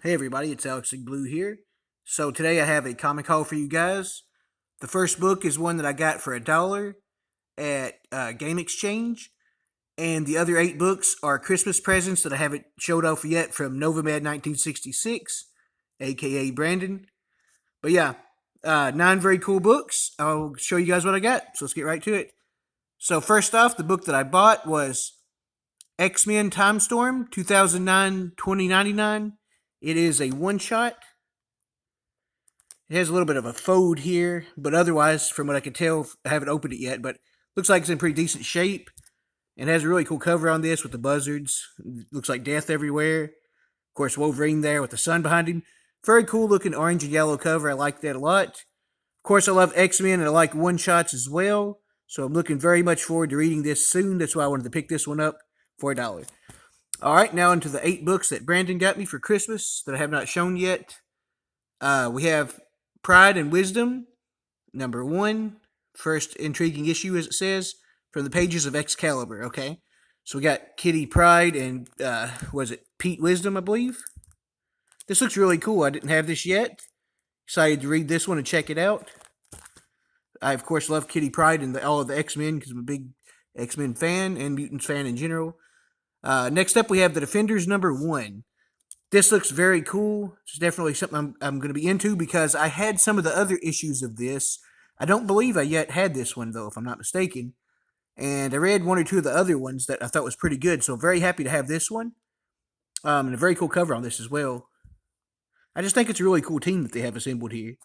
Hey everybody, it's Alex Blue here. So today I have a comic haul for you guys. The first book is one that I got for $1 at Game Exchange, and the other 8 books are Christmas presents that I haven't showed off yet from Novamad 1966, aka Brandon. But yeah, 9 very cool books. I'll show you guys what I got. So let's get right to it. So first off, the book that I bought was X-Men Time Storm 2009 2099. It is a one-shot. It has a little bit of a fold here, but otherwise, from what I can tell, I haven't opened it yet, but looks like it's in pretty decent shape. It has a really cool cover on this with the buzzards. It looks like death everywhere. Of course, Wolverine there with the sun behind him. Very cool looking orange and yellow cover. I like that a lot. Of course, I love X-Men and I like one-shots as well, so I'm looking very much forward to reading this soon. That's why I wanted to pick this one up for $1. All right, now into the 8 books that Brandon got me for Christmas that I have not shown yet. We have Pride and Wisdom, number 1, first intriguing issue, as it says, from the pages of Excalibur, okay? So we got Kitty Pryde and, was it Pete Wisdom, I believe? This looks really cool. I didn't have this yet. Excited to read this one and check it out. I, of course, love Kitty Pryde and all of the X-Men because I'm a big X-Men fan and Mutants fan in general. Next up, we have The Defenders number 1. This looks very cool. It's definitely something I'm going to be into because I had some of the other issues of this. I don't believe I yet had this one, though, if I'm not mistaken. And I read 1 or 2 of the other ones that I thought was pretty good, so very happy to have this one. And a very cool cover on this as well. I just think it's a really cool team that they have assembled here.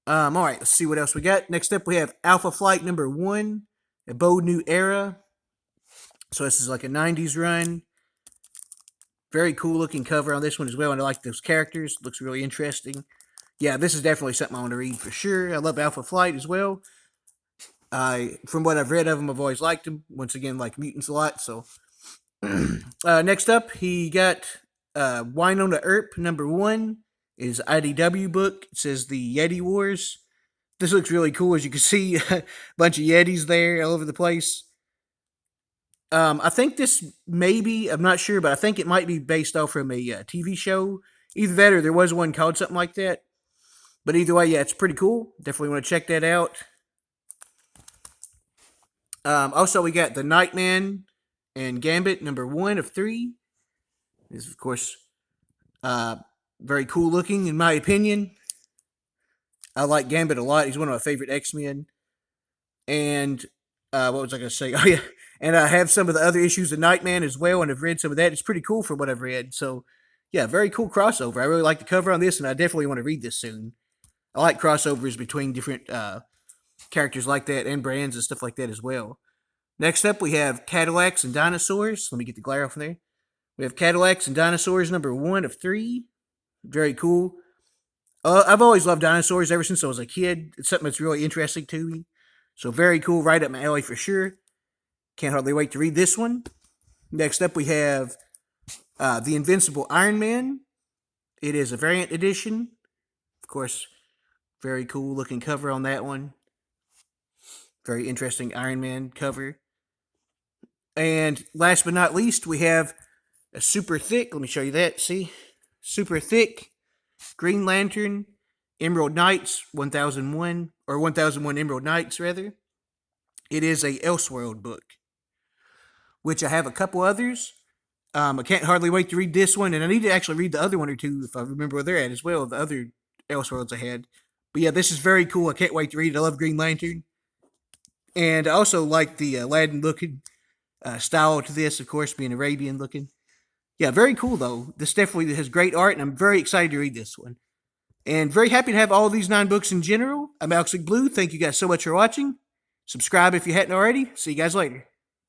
Alright, let's see what else we got. Next up, we have Alpha Flight number 1, A Bold New Era. So this is like a 90s run. Very cool looking cover on this one as well, and I like those characters. Looks really interesting. Yeah, this is definitely something I want to read for sure. I love Alpha Flight as well. From what I've read of them, I've always liked them. Once again, like mutants a lot. So next up, he got Winona Earp number 1. It is IDW book. It says the Yeti Wars. This looks really cool. As you can see, a bunch of Yetis there all over the place. I think this maybe, I'm not sure, but I think it might be based off from a TV show. Either that or there was one called something like that. But either way, yeah, it's pretty cool. Definitely want to check that out. Also, we got The Nightman and Gambit, number 1 of 3. This is, of course, very cool looking, in my opinion. I like Gambit a lot. He's one of my favorite X-Men. And what was I going to say? Oh, yeah. And I have some of the other issues of Nightman as well, and I've read some of that. It's pretty cool from what I've read. So, yeah, very cool crossover. I really like the cover on this, and I definitely want to read this soon. I like crossovers between different characters like that and brands and stuff like that as well. Next up, we have Cadillacs and Dinosaurs. Let me get the glare off there. We have Cadillacs and Dinosaurs, number 1 of 3. Very cool. I've always loved dinosaurs ever since I was a kid. It's something that's really interesting to me. So very cool, right up my alley for sure. Can't hardly wait to read this one. Next up, we have the Invincible Iron Man. It is a variant edition. Of course, very cool looking cover on that one. Very interesting Iron Man cover. And last but not least, we have a super thick, let me show you that, see? Super thick Green Lantern Emerald Knights 1001, or 1001 Emerald Knights, rather. It is a Elseworld book, which I have a couple others. I can't hardly wait to read this one, and I need to actually read the other one or two if I remember where they're at as well, the other Elseworlds I had. But yeah, this is very cool. I can't wait to read it. I love Green Lantern. And I also like the Aladdin-looking style to this, of course, being Arabian-looking. Yeah, very cool, though. This definitely has great art, and I'm very excited to read this one. And very happy to have all these 9 books in general. I'm Alex Blue. Thank you guys so much for watching. Subscribe if you hadn't already. See you guys later.